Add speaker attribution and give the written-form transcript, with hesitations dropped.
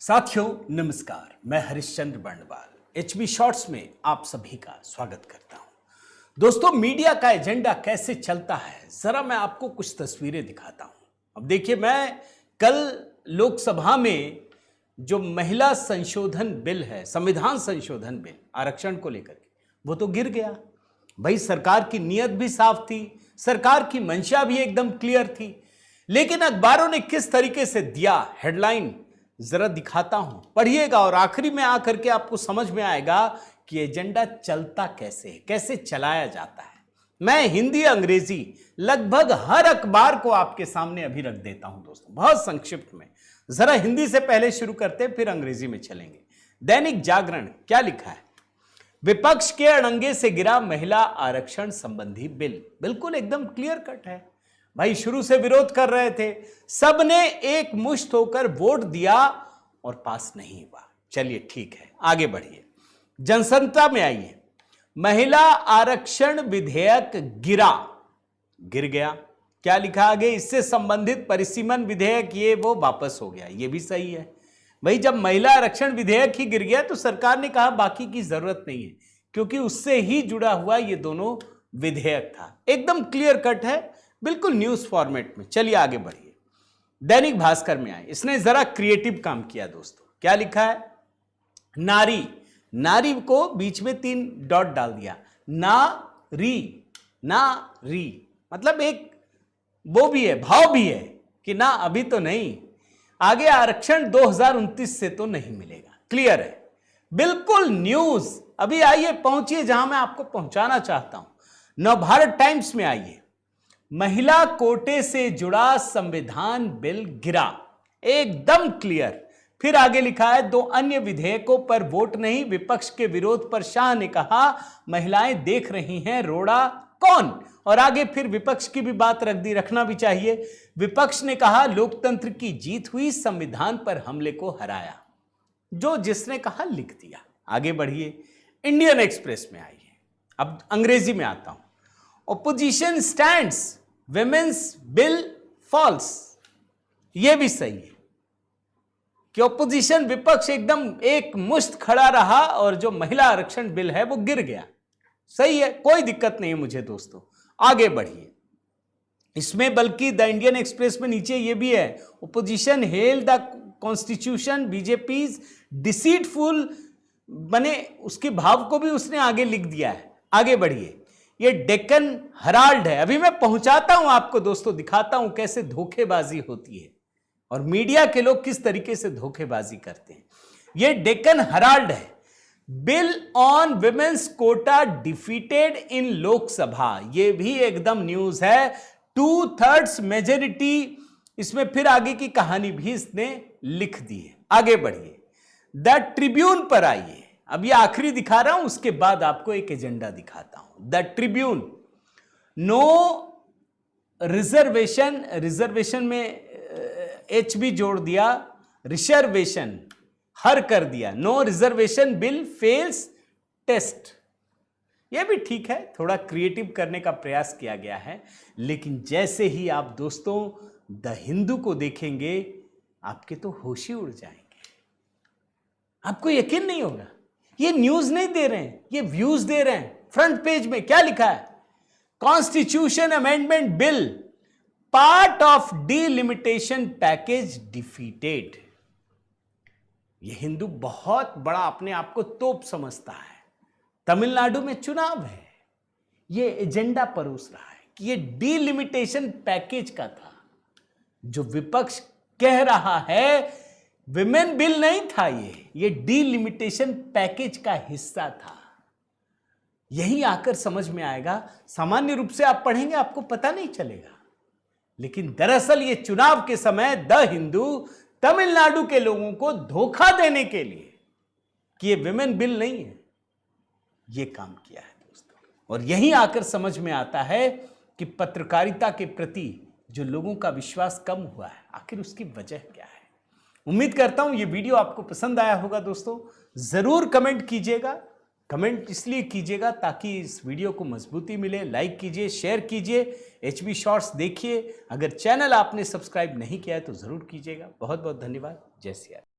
Speaker 1: साथियों नमस्कार, मैं हरिश्चंद्र बर्णवाल एचबी शॉर्ट्स में आप सभी का स्वागत करता हूं। दोस्तों, मीडिया का एजेंडा कैसे चलता है जरा मैं आपको कुछ तस्वीरें दिखाता हूं। अब देखिए, मैं कल लोकसभा में जो महिला संशोधन बिल है, संविधान संशोधन बिल आरक्षण को लेकर के, वो तो गिर गया। भाई, सरकार की नीयत भी साफ थी, सरकार की मंशा भी एकदम क्लियर थी, लेकिन अखबारों ने किस तरीके से दिया हेडलाइन जरा दिखाता हूं, पढ़िएगा और आखिरी में आकर के आपको समझ में आएगा कि एजेंडा चलता कैसे है, कैसे चलाया जाता है। मैं हिंदी अंग्रेजी लगभग हर अखबार को आपके सामने अभी रख देता हूं दोस्तों, बहुत संक्षिप्त में। जरा हिंदी से पहले शुरू करते हैं, फिर अंग्रेजी में चलेंगे। दैनिक जागरण क्या लिखा है? विपक्ष के अड़ंगे से गिरा महिला आरक्षण संबंधी बिल। बिल्कुल एकदम क्लियर कट है भाई, शुरू से विरोध कर रहे थे, सबने एक मुश्त होकर वोट दिया और पास नहीं हुआ। चलिए ठीक है, आगे बढ़िए। जनसंता में आइए, महिला आरक्षण विधेयक गिर गया। क्या लिखा आगे? इससे संबंधित परिसीमन विधेयक ये वो वापस हो गया। ये भी सही है भाई, जब महिला आरक्षण विधेयक ही गिर गया तो सरकार ने कहा बाकी की जरूरत नहीं है, क्योंकि उससे ही जुड़ा हुआ ये दोनों विधेयक था। एकदम क्लियर कट है, बिल्कुल न्यूज फॉर्मेट में। चलिए आगे बढ़िए। दैनिक भास्कर में आए, इसने जरा क्रिएटिव काम किया दोस्तों। क्या लिखा है? नारी को बीच में 3 डॉट डाल दिया। ना री मतलब एक वो भी है, भाव भी है कि ना अभी तो नहीं, आगे आरक्षण 2029 से तो नहीं मिलेगा। क्लियर है, बिल्कुल न्यूज। अभी आइए, पहुंचिए जहां मैं आपको पहुंचाना चाहता हूं। नवभारत टाइम्स में आइए, महिला कोटे से जुड़ा संविधान बिल गिरा, एकदम क्लियर। फिर आगे लिखा है, 2 अन्य विधेयकों पर वोट नहीं, विपक्ष के विरोध पर शाह ने कहा महिलाएं देख रही हैं रोड़ा कौन। और आगे फिर विपक्ष की भी बात रख दी, रखना भी चाहिए। विपक्ष ने कहा लोकतंत्र की जीत हुई, संविधान पर हमले को हराया। जो जिसने कहा लिख दिया। आगे बढ़िए, इंडियन एक्सप्रेस में आइए। अब अंग्रेजी में आता हूं। Opposition stands, women's bill falls. यह भी सही है कि ओपोजिशन, विपक्ष एकदम एक मुश्त खड़ा रहा और जो महिला आरक्षण बिल है वो गिर गया। सही है, कोई दिक्कत नहीं है मुझे दोस्तों। आगे बढ़िए, इसमें बल्कि द इंडियन एक्सप्रेस में नीचे ये भी है, opposition hello the constitution BJP deceitful, बने उसके भाव को भी उसने आगे लिख दिया है। आगे बढ़िए, ये डेक्कन हेराल्ड है। अभी मैं पहुंचाता हूं आपको दोस्तों, दिखाता हूं कैसे धोखेबाजी होती है और मीडिया के लोग किस तरीके से धोखेबाजी करते हैं। ये डेक्कन हेराल्ड है। Bill on women's quota defeated in Lok Sabha, ये भी एकदम न्यूज है। 2/3 मेजोरिटी, इसमें फिर आगे की कहानी भी इसने लिख दी है। आगे बढ़िए, द ट्रिब्यून पर आइए। अब ये आखिरी दिखा रहा हूं, उसके बाद आपको एक एजेंडा दिखाता हूं। द ट्रिब्यून, नो रिजर्वेशन में एच भी जोड़ दिया, रिजर्वेशन हर कर दिया। No reservation bill fails test. यह भी ठीक है, थोड़ा क्रिएटिव करने का प्रयास किया गया है, लेकिन जैसे ही आप दोस्तों द हिंदू को देखेंगे आपके तो होश ही उड़ जाएंगे। आपको यकीन नहीं होगा, ये न्यूज नहीं दे रहे हैं, ये व्यूज दे रहे हैं। फ्रंट पेज में क्या लिखा है? Constitution amendment bill part of delimitation package defeated. ये हिंदू बहुत बड़ा अपने आप को तोप समझता है। तमिलनाडु में चुनाव है, ये एजेंडा परोस रहा है कि ये डिलिमिटेशन पैकेज का था। जो विपक्ष कह रहा है विमेन बिल नहीं था, ये डिलिमिटेशन पैकेज का हिस्सा था। यही आकर समझ में आएगा। सामान्य रूप से आप पढ़ेंगे आपको पता नहीं चलेगा, लेकिन दरअसल ये चुनाव के समय द हिंदू तमिलनाडु के लोगों को धोखा देने के लिए कि ये विमेन बिल नहीं है, ये काम किया है दोस्तों। और यही आकर समझ में आता है कि पत्रकारिता के प्रति जो लोगों का विश्वास कम हुआ है, आखिर उसकी वजह क्या है। उम्मीद करता हूं ये वीडियो आपको पसंद आया होगा दोस्तों। जरूर कमेंट कीजिएगा। कमेंट इसलिए कीजिएगा ताकि इस वीडियो को मजबूती मिले। लाइक कीजिए, शेयर कीजिए, एचबी शॉर्ट्स देखिए। अगर चैनल आपने सब्सक्राइब नहीं किया है तो जरूर कीजिएगा। बहुत बहुत धन्यवाद। जय सिया राम।